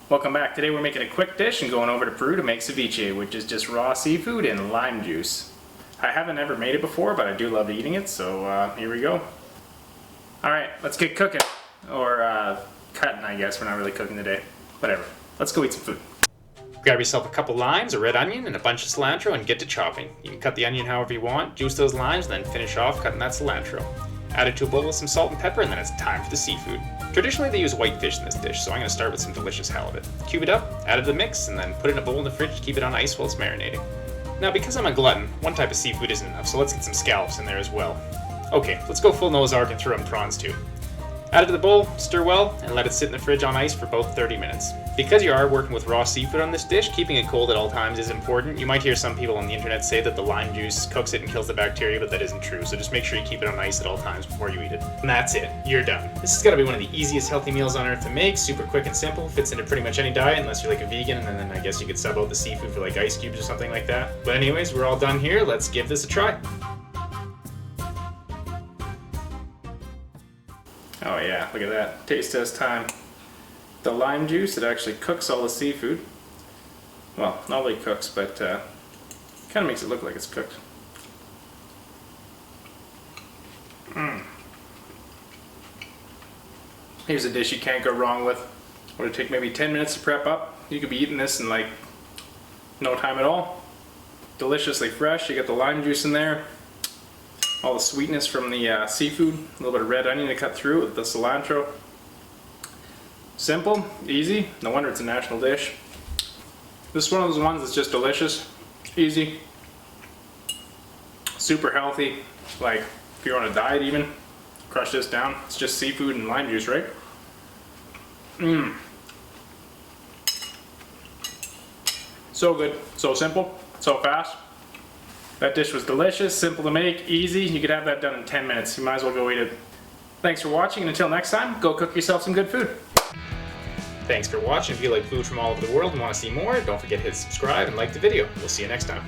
Welcome back. Today we're making a quick dish and going over to Peru to make ceviche, which is just raw seafood and lime juice. I haven't ever made it before, but I do love eating it, so here we go. Alright, let's get cooking. Or cutting, I guess. We're not really cooking today. Whatever. Let's go eat some food. Grab yourself a couple limes, a red onion, and a bunch of cilantro and get to chopping. You can cut the onion however you want, juice those limes, and then finish off cutting that cilantro. Add it to a bowl with some salt and pepper, and then it's time for the seafood. Traditionally they use whitefish in this dish, so I'm going to start with some delicious halibut. Cube it up, add it to the mix, and then put it in a bowl in the fridge to keep it on ice while it's marinating. Now because I'm a glutton, one type of seafood isn't enough, so let's get some scallops in there as well. Okay, let's go full nose arc and throw in prawns too. Add it to the bowl, stir well, and let it sit in the fridge on ice for about 30 minutes. Because you are working with raw seafood on this dish, keeping it cold at all times is important. You might hear some people on the internet say that the lime juice cooks it and kills the bacteria, but that isn't true, so just make sure you keep it on ice at all times before you eat it. And that's it, you're done. This has got to be one of the easiest healthy meals on earth to make, super quick and simple, fits into pretty much any diet unless you're like a vegan, and then I guess you could sub out the seafood for like ice cubes or something like that. But anyways, we're all done here, let's give this a try. Oh yeah, look at that. Taste test time. The lime juice, it actually cooks all the seafood. Well, not really cooks, but kind of makes it look like it's cooked. Here's a dish you can't go wrong with. Would it take maybe 10 minutes to prep up? You could be eating this in like no time at all. Deliciously fresh. You got the lime juice in there. All the sweetness from the seafood, a little bit of red onion to cut through with the cilantro. Simple, easy, no wonder it's a national dish. This is one of those ones that's just delicious, easy, super healthy. Like if you're on a diet even, crush this down. It's just seafood and lime juice, right? So good, so simple, so fast. That dish was delicious, simple to make, easy. You could have that done in 10 minutes. You might as well go eat it. Thanks for watching, and until next time, go cook yourself some good food. Thanks for watching. If you like food from all over the world and want to see more, don't forget to hit subscribe and like the video. We'll see you next time.